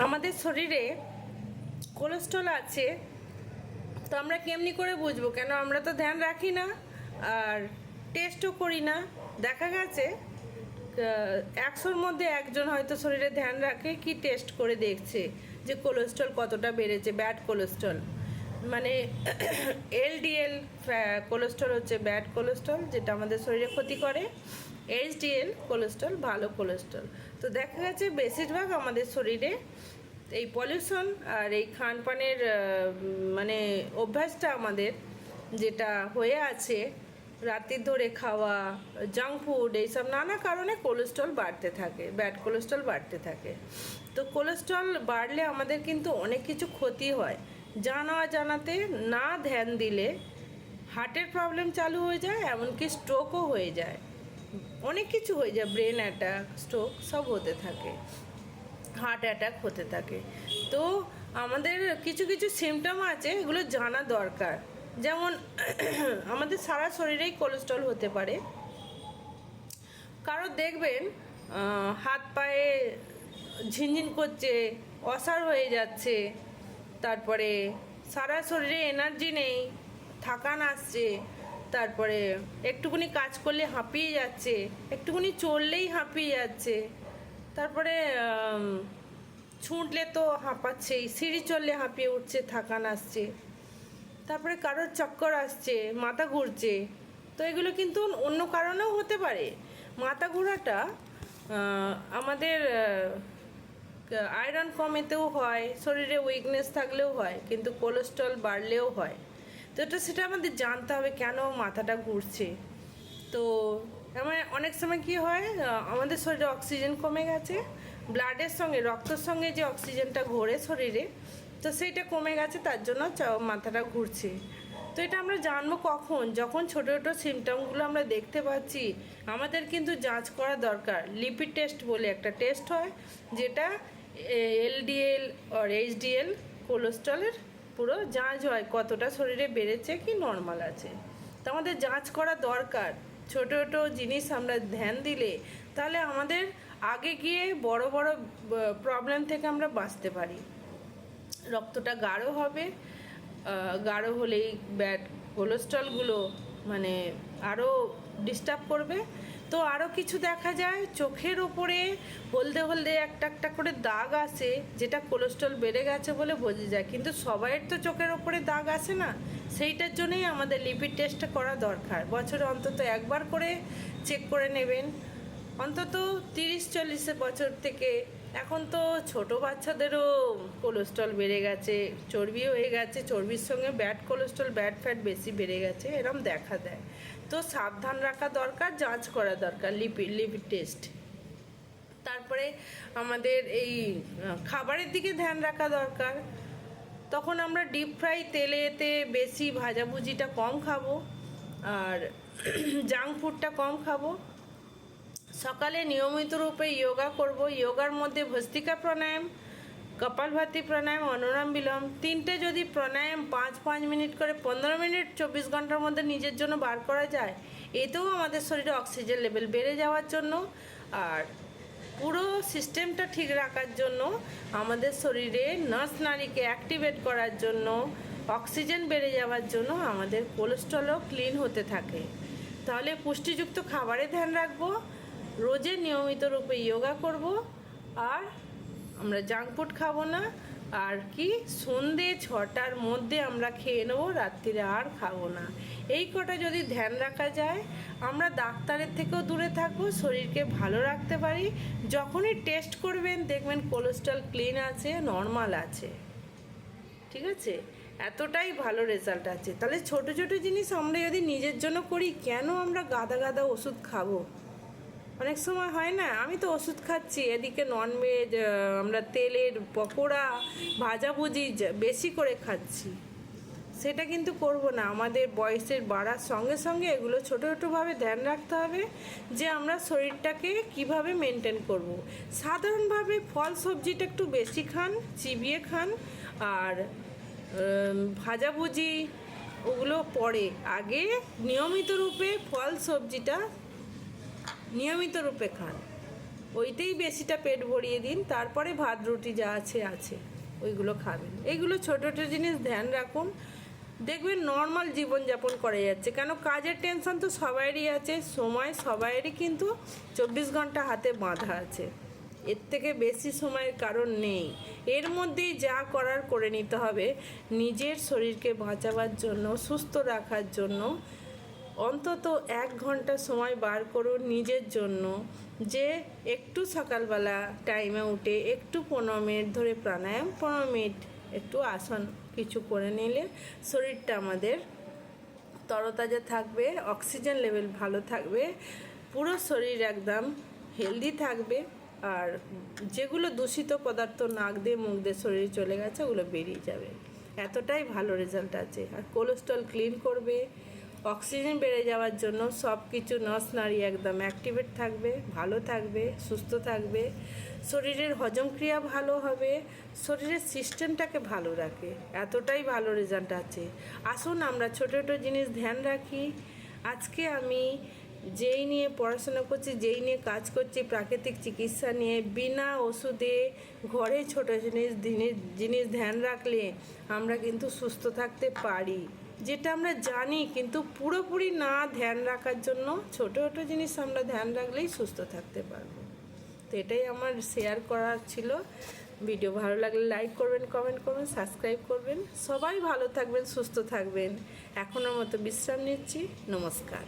আমাদের শরীরে কোলেস্ট্রল আছে, তো আমরা কেমনি করে বুঝবো? কেন আমরা তো ধ্যান রাখি না আর টেস্টও করি না। দেখা গেছে 100-র মধ্যে একজন হয়তো শরীরে ধ্যান রাখে কি টেস্ট করে দেখছে যে কোলেস্ট্রল কতটা বেড়েছে। ব্যাড কোলেস্ট্রল মানে এলডিএল কোলেস্ট্রল হচ্ছে ব্যাড কোলেস্ট্রল, যেটা আমাদের শরীরে ক্ষতি করে। এইচডিএল কোলেস্ট্রল ভালো কোলেস্ট্রল। তো দেখা গেছে বেশিরভাগ আমাদের শরীরে এই পলিউশন আর এই খানপানের মানে অভ্যাসটা আমাদের যেটা হয়ে আছে, রাতের ধরে খাওয়া জাঙ্ক ফুড, এইসব নানা কারণে কোলেস্ট্রল বাড়তে থাকে, ব্যাড কোলেস্ট্রল বাড়তে থাকে। তো কোলেস্ট্রল বাড়লে আমাদের কিন্তু অনেক কিছু ক্ষতি হয়। জানা জানাতে না ধ্যান দিলে হার্টের প্রবলেম চালু হয়ে যায়, এমনকি স্ট্রোকও হয়ে যায়, অনেক কিছু হয়ে যায়, ব্রেন অ্যাটাক, স্ট্রোক সব হতে থাকে, হার্ট অ্যাটাক হতে থাকে। তো আমাদের কিছু কিছু সিমটম আছে, এগুলো জানা দরকার। যেমন আমাদের সারা শরীরেই কোলেস্ট্রল হতে পারে। কারো দেখবেন হাত পায়ে ঝিনঝিন করছে, অসাড় হয়ে যাচ্ছে, তারপরে সারা শরীরে এনার্জি নেই, থাকান আসছে, তারপরে একটুখানি কাজ করলে হাঁপিয়ে যাচ্ছে, একটুখানি চললেই হাঁপিয়ে যাচ্ছে, তারপরে ছুটলে তো হাঁপাচ্ছেই, সিঁড়ি চললে হাঁপিয়ে উঠছে, থাকান আসছে, তারপরে কারোর চক্কর আসছে, মাথা ঘুরছে। তো এগুলো কিন্তু অন্য কারণেও হতে পারে। মাথা ঘোরাটা আমাদের আয়রন কমেতেও হয়, শরীরে উইকনেস থাকলেও হয়, কিন্তু কোলেস্ট্রল বাড়লেও হয়। তো সেটা আমাদের জানতে হবে কেন মাথাটা ঘুরছে। তো অনেক সময় কি হয়, আমাদের শরীরে অক্সিজেন কমে গেছে, ব্লাডের সঙ্গে রক্তর সঙ্গে যে অক্সিজেনটা ঘোরে শরীরে, তো সেইটা কমে গেছে, তার জন্য মাথাটা ঘুরছে। তো এটা আমরা জানবো কখন? যখন ছোটো ছোটো সিমটমগুলো আমরা দেখতে পাচ্ছি, আমাদের কিন্তু যাঞ্চ করা দরকার। লিপিড টেস্ট বলে একটা টেস্ট হয়, যেটা এলডিএল আর এইচডিএল কোলেস্ট্রলের পুরো যাঞ্চ হয়, কতটা শরীরে বেড়েছে কি নর্মাল আছে। তো আমাদের যাঞ্চ করা দরকার। ছোটো ছোটো জিনিস আমরা ধ্যান দিলে তাহলে আমাদের আগে গিয়ে বড় বড় প্রবলেম থেকে আমরা বাঁচতে পারি। রক্তটা গাঢ় হবে, গাঢ় হলেই ব্যাড কোলেস্ট্রলগুলো মানে আরও ডিস্টার্ব করবে। তো আরও কিছু দেখা যায়, চোখের ওপরে হলদে হলদে একটা একটা করে দাগ আসে, যেটা কোলেস্ট্রল বেড়ে গেছে বলে বোঝা যায়। কিন্তু সবাইয়ের তো চোখের ওপরে দাগ আসে না, সেইটার জন্যই আমাদের লিপিড টেস্টটা করা দরকার। বছরে অন্তত একবার করে চেক করে নেবেন, অন্তত 30-40 বছর থেকে। এখন তো ছোট বাচ্চাদেরও কোলেস্ট্রল বেড়ে গেছে, চর্বি হয়ে গেছে, চর্বির সঙ্গে ব্যাড কোলেস্ট্রল, ব্যাড ফ্যাট বেশি বেড়ে গেছে, এরম দেখা দেয়। তো সাবধান রাখা দরকার, যাঞ্চ করা দরকার, লিপিড টেস্ট। তারপরে আমাদের এই খাবারের দিকে ধ্যান রাখা দরকার। তখন আমরা ডিপ ফ্রাই তেলেতে বেশি ভাজাভুজিটা কম খাবো, আর জাঙ্ক ফুডটা কম খাবো। সকালে নিয়মিত রূপে যোগা করব। যোগার মধ্যে ভস্ত্রিকা প্রাণায়াম, কপালভাতি প্রাণায়াম, অনুলোম বিলোম, তিনটে যদি প্রাণায়াম 5 মিনিট করে 15 মিনিট 24 ঘন্টার মধ্যে নিজের জন্য বার করা যায়, এতেও আমাদের শরীরে অক্সিজেন লেভেল বেড়ে যাওয়ার জন্য আর পুরো সিস্টেমটা ঠিক রাখার জন্য, আমাদের শরীরে নার্স নারীকে অ্যাক্টিভেট করার জন্য, অক্সিজেন বেড়ে যাওয়ার জন্য আমাদের কোলেস্ট্রলও ক্লিন হতে থাকে। তাহলে পুষ্টিযুক্ত খাবারে ধ্যান রাখবো, রোজে নিয়মিত রূপে যোগা করব, আর আমরা জাঙ্ক ফুড খাবো না, আর কি সন্ধে 6টার মধ্যে আমরা খেয়ে নেবো, রাত্রিরে আর খাবো না। এই কটা যদি ধ্যান রাখা যায়, আমরা ডাক্তারের থেকেও দূরে থাকবো, শরীরকে ভালো রাখতে পারি। যখনই টেস্ট করবেন দেখবেন কোলেস্ট্রল ক্লিন আছে, নর্মাল আছে, ঠিক আছে? এতটাই ভালো রেজাল্ট আছে। তাহলে ছোট ছোট জিনিস আমরা যদি নিজের জন্য করি, কেন আমরা গাদা গাদা ওষুধ খাবো? অনেক সময় হয় না, আমি তো ওষুধ খাচ্ছি, এদিকে ননভেজ, আমরা তেলের পকোড়া ভাজাভুজি বেশি করে খাচ্ছি। সেটা কিন্তু করব না। আমাদের বয়সের বাড়ার সঙ্গে সঙ্গে এগুলো ছোটো ছোটোভাবে ধ্যান রাখতে হবে যে আমরা শরীরটাকে কিভাবে মেনটেন করব। সাধারণভাবে ফল সবজিটা একটু বেশি খান, চিবিয়ে খান, আর ভাজাভুজি ওগুলো পরে, আগে নিয়মিত রূপে ফল সবজিটা নিয়মিত রূপে খান। ওইটাই বেশিটা পেট ভরিয়ে দিন, তারপরে ভাত রুটি যা আছে আছে ওইগুলো খাবেন। এইগুলো ছোটো ছোটো জিনিস ধ্যান রাখুন, দেখবেন নর্মাল জীবনযাপন করা যাচ্ছে। কেন কাজের টেনশন তো সবাইরই আছে, সময় সবাইরই কিন্তু 24 ঘন্টা হাতে বাঁধা আছে, এর থেকে বেশি সময়ের কারণ নেই। এর মধ্যেই যা করার করে নিতে হবে নিজের শরীরকে বাঁচাবার জন্য, সুস্থ রাখার জন্য। অন্তত 1 ঘন্টা সময় বার করুন নিজের জন্য, যে একটু সকালবেলা টাইমে উঠে একটু 15 মিনিট ধরে প্রাণায়াম, 15 মিনিট একটু আসন কিছু করে নিলে শরীরটা আমাদের তরতাজা থাকবে, অক্সিজেন লেভেল ভালো থাকবে, পুরো শরীর একদম হেলদি থাকবে। আর যেগুলো দূষিত পদার্থ নাক দিয়ে মুখ দিয়ে শরীরে চলে গেছে ওগুলো বেরিয়ে যাবে, এতটাই ভালো রেজাল্ট আছে। আর কোলেস্ট্রল ক্লিন করবে, অক্সিজেন বেড়ে যাওয়ার জন্য সব কিছু নস নাড়ি একদম অ্যাক্টিভেট থাকবে, ভালো থাকবে, সুস্থ থাকবে, শরীরের হজম ক্রিয়া ভালো হবে, শরীরের সিস্টেমটাকে ভালো রাখে, এতটাই ভালো রেজাল্ট আছে। আসুন আমরা ছোটো ছোটো জিনিস ধ্যান রাখি। আজকে আমি যেই নিয়ে পড়াশোনা করছি, যেই নিয়ে কাজ করছি, প্রাকৃতিক চিকিৎসা নিয়ে, বিনা ওষুধে ঘরে ছোটো জিনিস ধ্যান রাখলে আমরা কিন্তু সুস্থ থাকতে পারি, যেটা আমরা জানি। কিন্তু পুরোপুরি না ধ্যান রাখার জন্য ছোটো ছোটো জিনিস আমরা ধ্যান রাখলেই সুস্থ থাকতে পারবো। তো এটাই আমার শেয়ার করার ছিল। ভিডিও ভালো লাগলে লাইক করবেন, কমেন্ট করবেন, সাবস্ক্রাইব করবেন। সবাই ভালো থাকবেন, সুস্থ থাকবেন। এখনের মতো বিশ্রাম নিচ্ছি। নমস্কার।